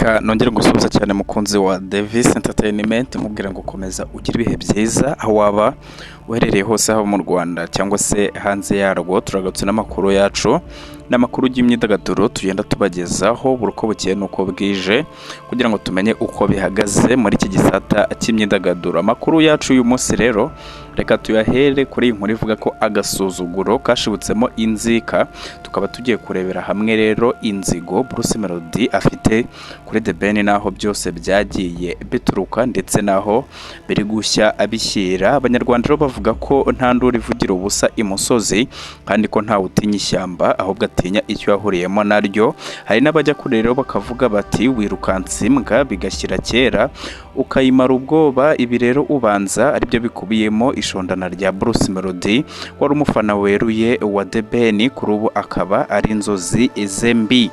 reka nongere gusubiza cyane mukunzi wa Davis Entertainment mubwira ngo komeza ugira ibihe byiza aho waba uherereye hose haba mu Rwanda cyangwa se hanze yarwo. Turagatse n'amakuru yacu n'amakuru y'imyidagaduro tugenda tubagezaho buri uko bukeye nuko bwije kugira ngo tumenye uko bihagaze muri iki gisata cy'imyidagaduro. Amakuru yacu uyu munsi rero reka tuyahere kuri inkuru ivuga ko agasuzuguro kashibutsemo inzika, tukaba tugiye kurebera hamwe rero inzigo Bruce Melody afite kuri The Ben naho byose byagiye bituruka ndetse naho biri gushya abishyira. Abanyarwanda rero bavuga ko nta nduru ivugira ubusa imusozi kandi ko nta utinya ishyamba ahubwo atinya icyo yahuriyemo naryo. Hari n'abajya kure rero bakavuga bati wirukanse imbwa bigashyira kera ukayimara ubwoba. Ibi rero ubanza aribyo bikubiyemo ishondana rya Bruce Melody wari umufana weruye wa The Ben, kuri ubu akaba ari inzozi zembi.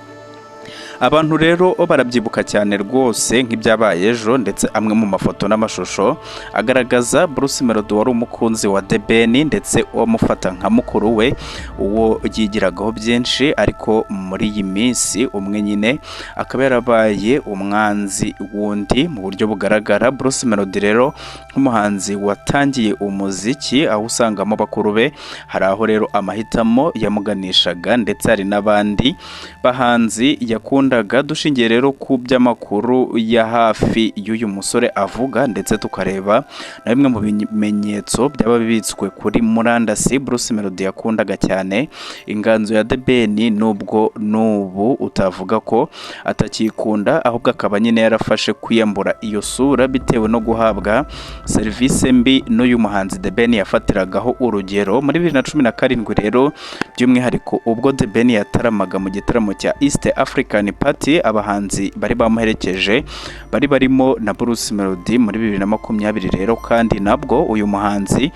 Abantu rero barabyibuka cyane rwose nk'ibyabaye ejo, ndetse amwe mu mafoto n'amashusho agaragaza Bruce Melody wari umukunzi wa The Ben ndetse wamufata nka mukuru we uwo yigiragaho byinshi, ariko muri iyi minsi umwe nyine akaba yarabaye umwanzi wundi mu buryo bugaragara. Bruce Melody rero nk'umuhanzi watangiye umuziki aho usangamo bakuru be, hari aho rero amahitamo yamuganishaga ndetse hari n'abandi bahanzi yakundaga. Dushingiye rero ku by'amakuru ya hafi y'uyu musore avuga ndetse tukareba na bimwe mu bimenyetso byaba bibitswe kuri murandasi, Bruce Melody yakundaga cyane inganzo ya The Ben, nubwo nubu utavuga ko atakikunda ahubwo akaba nyine yarafashe kwiyambura iyo sura bitewe no guhabwa serivisi mbi n'uyu muhanzi The Ben yafatiragaho urugero. Muri 2017 rero by'umwihariko ubwo The Ben yataramaga mu gitaramo cya East African Party, abahanzi bari bamuherekeje bari barimo na Bruce Melody muri 2020 rero, kandi nabwo uyu muhanzi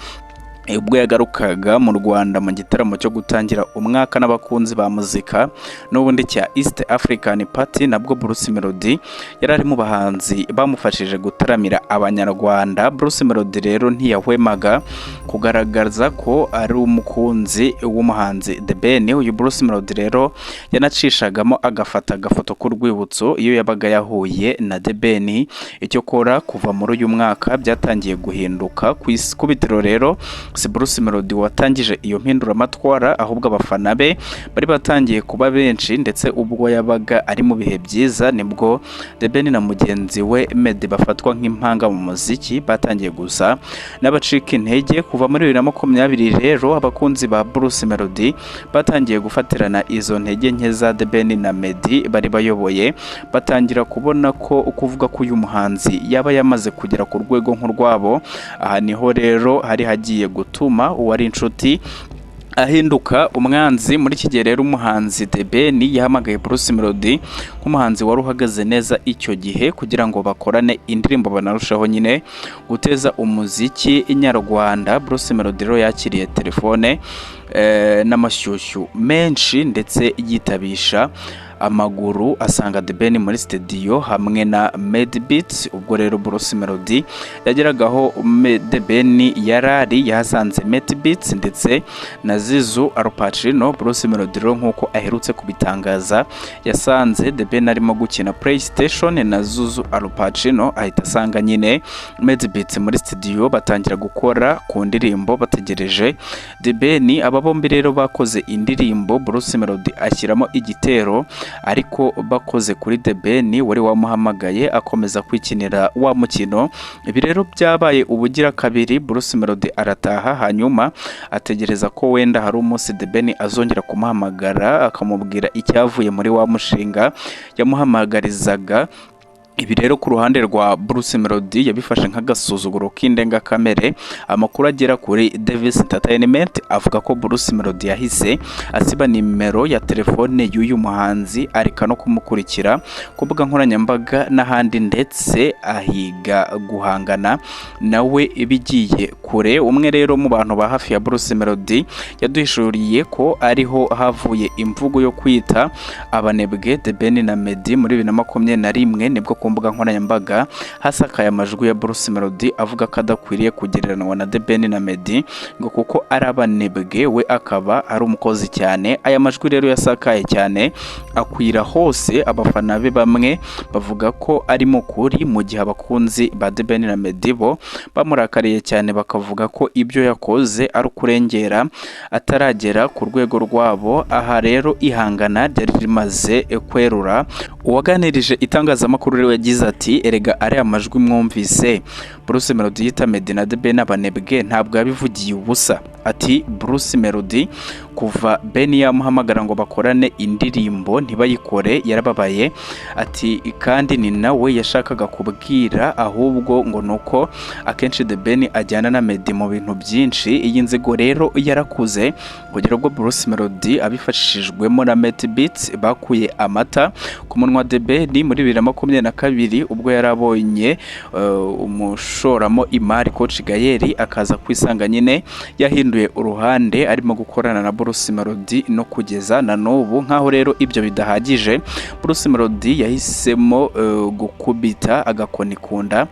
ubwo yagarukaga mu Rwanda mu gitaramo cyo gutangira umwaka n'abakunzi ba muzika n'ubundi cya East African Party, nabwo Bruce Melody yari ari mu bahanzi bamufashije gutaramira abanyarwanda. Bruce Melody rero ntiyahwemaga kugaragaza ko ari umukunzi w'umuhanzi The Ben. Uyu Bruce Melody rero yanacishagamo agafata agafoto k'urwibutso iyo yabaga yahuye na The Ben. Icyo kora kuva muri uyu mwaka byatangiye guhinduka ku ikubitiro rero si Bruce Melody watangije iyo mpinduramatwara ahubwo abafana be bari batangiye kuba benshi, ndetse ubwo yabaga ari mu bihe byiza nibwo The Ben na mugenzi we Meddy bafatwa nk'impanga mu muziki batangiye gusa n'abacika intege. Kuva muri 2020 rero abakunzi ba Bruce Melody batangiye gufatirana izo ntege nke za The Ben na Meddy bari bayoboye, batangira kubona ko ukuvuga ko uyu muhanzi yaba yamaze kugera ku rwego nk'urwabo. Aha niho rero hari hagiye gutuma uwari inshuti ahinduka umwanzi. Muri iki gihe rero umuhanzi The Ben yahamagaye Bruce Melody nk'umuhanzi wari uhagaze neza icyo gihe kugira ngo bakorane indirimbo banarushaho nyine guteza umuziki nyarwanda. Bruce Melody rero yakiriye telefone n'amashyushyu menshi ndetse yitabisha amaguru asanga The Ben muri studio hamwe na Medbeat. Ubwo rero Bruce Melody yageragaho The Ben yarari yahasanze Medbeat ndetse na Zizu Alpacino. Bruce Melody rero nk'uko aherutse kubitangaza yasanze The Ben arimo gukina PlayStation na Zizu Alpacino, ahita asanga nyine Medbeat muri studio batangira gukora ku ndirimbo bategereje The Ben. Aba bombi rero bakoze indirimbo Bruce Melody ashyiramo igitero, ariko bakoze kuri The Ben wari wamuhamagaye akomeza kwikinira wa mukino. Ibi rero byabaye ubugira kabiri. Bruce Melody arataha, hanyuma ategereza ko wenda hari umunsi The Ben azongera kumuhamagara akamubwira icyavuye muri wa mushinga yamuhamagarizaga. Ibi rero ku ruhande rwa Bruce Melody yabifashe nk'agasuzuguro k'indenga kamere. Amakuru agera kuri Davis Entertainment avuga ko Bruce Melody yahise asiba nimero ya telefone y'uyu muhanzi areka no kumukurikira ku mbuga nkoranyambaga n'ahandi, ndetse ahiga guhangana nawe bigiye kure. Umwe rero mu bantu ba hafi ya Bruce Melody yaduhishuriye ko ariho havuye imvugo yo kwita abanebwe The Ben na Meddy muri 2021 nibwo ku mbuga nkoranyambaga hasakaye amajwi ya Bruce Melody avuga ko adakwiriye kugereranwa na The Ben na Meddy ngo kuko ari abanebwe we akaba ari umukozi cyane. Aya majwi rero yasakaye cyane akwira hose, abafana be bamwe bavuga ko arimo kuri, mu gihe abakunzi ba The Ben na Meddy bo bamurakariye cyane bakavuga ko ibyo yakoze ari ukurengera ataragera ku rwego rwabo. Aha rero ihangana ryari rimaze kwerura. Uwaganirije itangazamakuru rero yagize ati erega ari amajwi mwumvise Bruce Melody yita Meddy na The Ben abanebwe ntabwo yabivugiye ubusa. Ati Bruce Melody kuva Ben yamuhamagara ngo bakorane indirimbo ntibayikore yarababaye. Ati kandi ni nawe yashakaga kubwira, ahubwo ngo nuko akenshi The Ben ajyana na Meddy mu bintu byinshi. Iyi nzigo rero yarakuze kugira ubwo Bruce Melody abifashishijwemo na Met Beats bakuye amata ku munwa The Ben muri 2022 ubwo yarabonye umushoramo imari Coach Gayeri akaza kwisanga nyine yahinduye uruhande arimo gukorana na Bruce Melody no kugeza na n'ubu. Nkaho rero ibyo bidahagije, Bruce Melody yahisemo gukubita agakoni kunda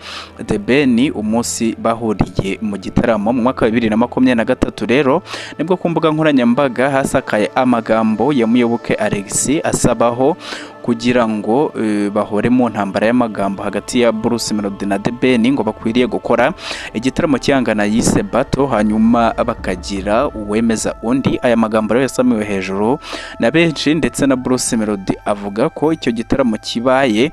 The Ben umunsi bahuriye mu gitaramo mu mwaka wa 2023. Rero nibwo ku mbuga nkoranyambaga hasakaye amagambo ya Muyoboke Alex asabaho kugira ngo bahore mu ntambara y'amagambo hagati ya Bruce Melody na The Ben ngo bakwiriye gukora igitaramo cyangana yise bato hanyuma bakagira uwemeza undi. Aya magambo rero yasamiwe hejuru na benshi ndetse na Bruce Melody avuga ko icyo gitaramo kibaye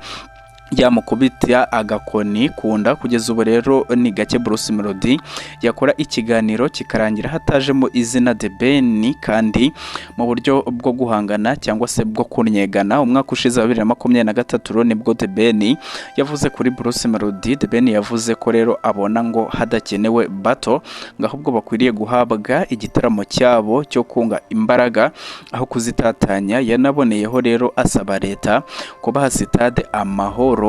yamukubita agakoni kunda. Kugeza ubu rero ni gake Bruce Melody yakora ikiganiro kikarangira hatajemo izina The Ben, kandi mu buryo bwo guhangana cyangwa se bwo kunyegana. Umwaka ushize wa 2023 nibwo The Ben yavuze kuri Bruce Melody. The Ben yavuze ko rero abona ngo hadakenewe bato, ngo ahubwo bakwiriye guhabwa igitaramo cyabo cyo kunga imbaraga aho kuzitatanya. Yanaboneyeho rero asaba leta kubaha sitade Amahoro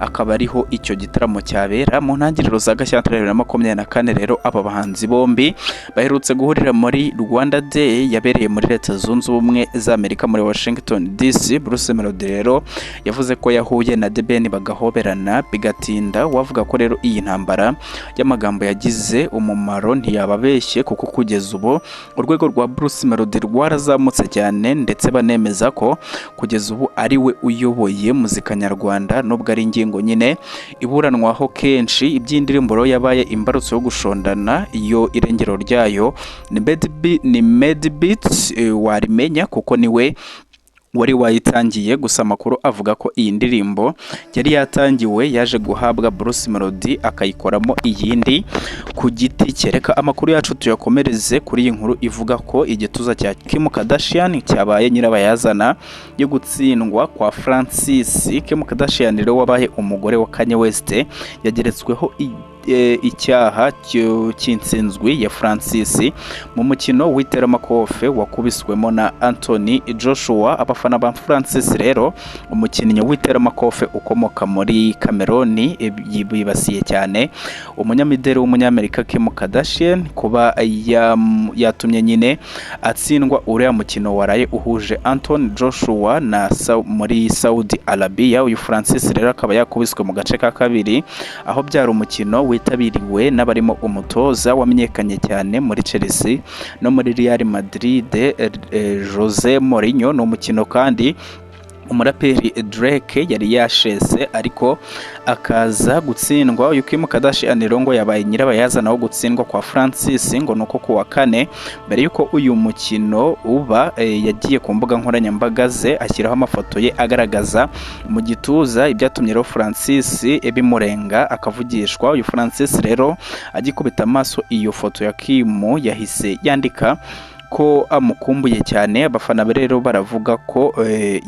akaba ariho icyo gitaramo cyabera mu ntangiriro za Gashyantare 2024. Rero aba bahanzi bombi baherutse guhurira muri Rwanda Day yabereye muri Leta Zunze Ubumwe za Amerika muri Washington DC. Bruce Melody rero yavuze ko yahuye na The Ben bagahoberana bigatinda. Wavuga ko rero iyi ntambara y'amagambo yagize umumaro ntiyababeshye, kuko kugeza ubu urwego rwa Bruce Melody rwarazamutse cyane, ndetse banemeza ko kugeza ubu ari we uyoboye muzika nyarwanda, nubwo ari ingingo nyine iburanwaho kenshi. Iby'indirimbo yabaye imbarutso yo gushondana, iyo irengero ryayo ni Met Beats warimenya kuko niwe wari wayitangiye. Gusa amakuru avuga ko iyi ndirimbo yari yatangiwe yaje guhabwa Bruce Melody akayikoramo iyindi ku giti cye. Reka amakuru yacu tuyakomereze kuri iyi nkuru ivuga ko igituza cya Kim Kardashian cyabaye nyirabayazana yo gutsindwa kwa Francis. Kim Kardashian rero wabaye umugore wa Kanye West yageretsweho icyaha cy'insinzwi ya Francis mu mukino w'iteramakofe wakubiswemo na Anthony Joshua. Abafana ba Francis rero umukinnyi w'iteramakofe ukomoka muri Cameroon yibasiye cyane umunyamideli w'umunyamerika Kim Kardashian kuba yatumye nyine atsindwa uriya mukino waraye uhuje Anthony Joshua na muri Saudi Arabia. Uyu Francis rero akaba yakubiswe mu gace ka kabiri, aho byari umukino witabiriwe n'abarimo umutoza wamenyekanye cyane muri Chelsea no muri Real Madrid Jose Mourinho. Ni umukino kandi umuraperi Drake yari yashese ariko akaza gutsindwa. Uyu Kim Kardashian ngo yabaye nyirabayazana wo gutsindwa kwa Francis ngo nuko kuwa kane mbere yuko uyu mukino uba yagiye ku mbuga nkoranyambaga ze ashyiraho amafoto ye agaragaza mu gituza ibyatumye rero Francis bimurenga akavugishwa. Uyu Francis rero agikubita amaso iyo foto ya Kim yahise yandika ko amukumbuye cyane. Abafana rero baravuga ko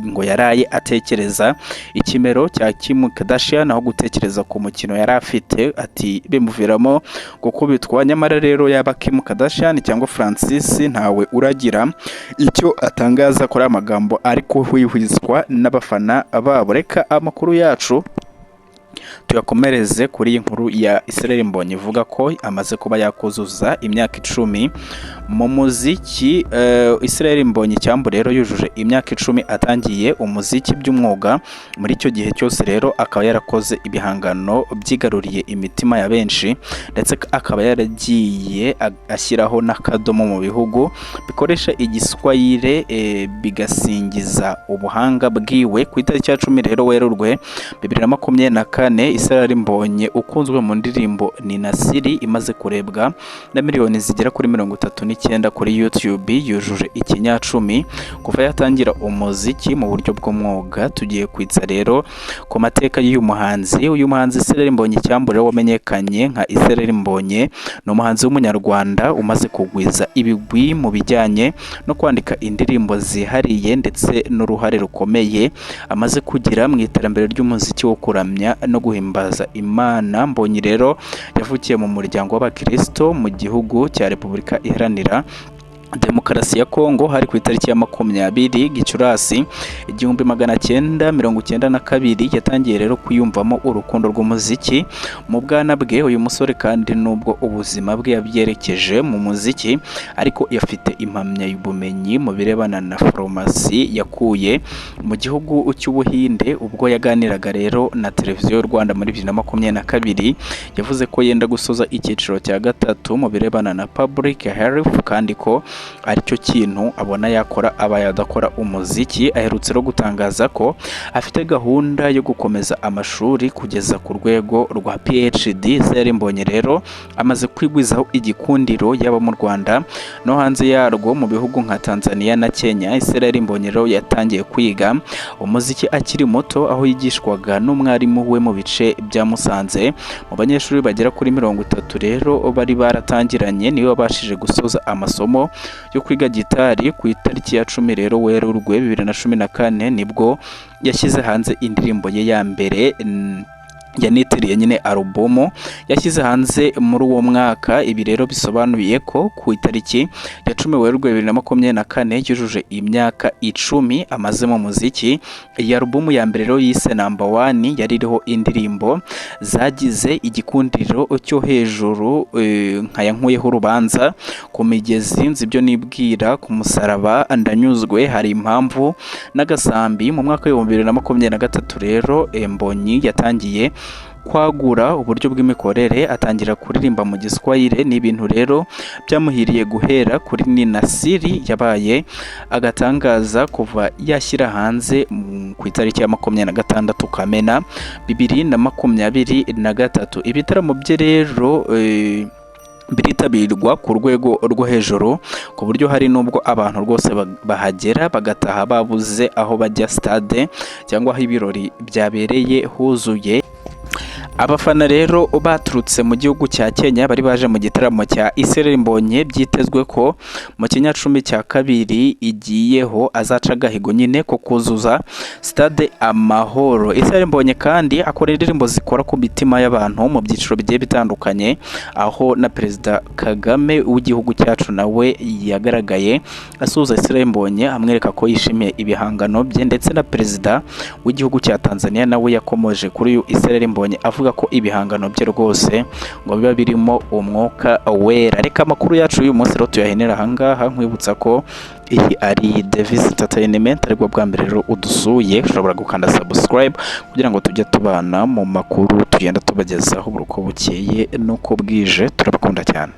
ngo yaraye atekereza ikimero cya Kim Kardashian aho gutekereza ku mukino yari afite. Ati bimuviramo gukubitwa. Nyamara rero yaba Kim Kardashian cyangwa Francis ntawe uragira icyo atangaza kuri amagambo ariko hwihwizwa n'abafana babo. Reka amakuru yacu tuyakomereze kuri iyi nkuru ya Israel Mbonyi ivuga ko amaze kuba yakuzuza imyaka 10 mu muziki. Israel Mbonyi cyambu rero yujuje imyaka 10 atangiye umuziki by'umwuga. Muri icyo gihe cyose rero akaba yarakoze ibihangano byigaruriye imitima ya benshi, ndetse akaba yaragiye ashyiraho n'akadomo mu bihugu bikoresha igiswahili bigasingiza ubuhanga bwiwe. Ku itariki ya 10 rero Werurwe 2024 Israel Mbonyi ukunzwe mu ndirimbo ni Nasiri imaze kurebwa na miliyoni zigera kuri 39 kuri YouTube, yujuje ikinyacumi kuva yatangira umuziki mu buryo bw'umwuga. Tugiye kwitsa rero ku mateka y'uyu muhanzi. Uyu muhanzi Israel Mbonyi cyambure wamenyekanye nka Israel Mbonyi ni umuhanzi w'umunyarwanda umaze kugwiza ibigwi mu bijyanye no kwandika indirimbo zihariye ndetse n'uruhare rukomeye amaze kugira mu iterambere ry'umuziki wo kuramya no guhimbaza Imana. Mbonyi rero yavukiye mu muryango w'abakristo mu gihugu cya Repubulika Iharanira Demokarasi ya Kongo hari ku itariki ya 20 Gicurasi 1992. Yatangiye rero kwiyumvamo urukundo rw'umuziki mu bwana bwe. Uyu musore kandi nubwo ubuzima bwe yabyerekeje mu muziki, ariko yafite impamya y'ubumenyi mu birebana na farumasi yakuye mu gihugu cy'Ubuhinde. Ubwo yaganiraga rero na televiziyo y'u Rwanda muri 2022, yavuze ko yenda gusoza icyiciro cya gatatu mu birebana na public health, kandi ko aricyo kintu abona yakora aba yadakora umuziki. Aherutse ro gutangaza ko afite gahunda yo gukomeza amashuri kugeza ku rwego rwa PhD. Israel Mbonyi rero amaze kwigwizaho igikundiro yaba mu Rwanda no hanze yarwo mu bihugu nka Tanzania na Kenya. Israel Mbonyi rero yatangiye kwiga umuziki akiri muto, aho yigishwaga n'umwarimu we mu bice bya Musanze. Mu banyeshuri bagera kuri 30 rero bari baratangiranye, niwe wabashije gusoza amasomo yo kwiga gitari. Ku itariki ya 10 rero Werurwe 2014 nibwo yashyize hanze indirimbo ye ya mbere yanitiriye nyine alubumu yashyize hanze muri uwo mwaka. Ibi rero bisobanuye ko ku itariki ya 10 Werurwe 2024 yujuje imyaka 10 amaze mu muziki. Iyi alubumu ya mbere rero yise Number 1 yari iriho indirimbo zagize igikundiro cyo hejuru, nka yankuyeho urubanza, ku migezi, nzi ibyo nibwira, ku musaraba, ndanyuzwe, hari impamvu n'agasambi. Mu mwaka wa 2023 rero Mbonyi yatangiye kwagura uburyo bw'imikorere, atangira kuririmba mu giswahili. Ni ibintu rero byamuhiriye guhera kuri ni Nasiri yabaye agatangaza kuva yashyira hanze ku itariki ya 26 Kamena 2023. Ibitaramo bye rero biritabirwa ku rwego rwo hejuru, ku buryo hari nubwo abantu rwose bahagera bagataha babuze aho bajya stade cyangwa aho ibirori byabereye huzuye. Abafana rero baturutse mu gihugu cya Kenya bari baje mu gitaramo cya Israel Mbonyi. Byitezwe ko mu kinyacumi cya kabiri igiyeho azaca gahigo nyine ko kuzuza stade Amahoro. Israel Mbonyi kandi akora indirimbo zikora ku mitima y'abantu mu byiciro bigiye bitandukanye, aho na Perezida Kagame w'igihugu cyacu nawe yagaragaye asuhuza Israel Mbonyi amwereka ko yishimiye ibihangano bye, ndetse na Perezida w'igihugu cya Tanzania nawe yakomoje kuri uyu Israel Mbonyi avuga ko ibihangano bye rwose ngo biba birimo umwuka wera. Reka amakuru yacu uyu munsi rero tuyahenera ahangaha, nkwibutsa ko iyi ari Davis Entertainment, ariko bwa mbere rero udusuye ushobora gukanda subscribe kugira ngo tujye tubana mu makuru tugenda tubagezaho uko bukeye nuko bwije. Turabakunda cyane.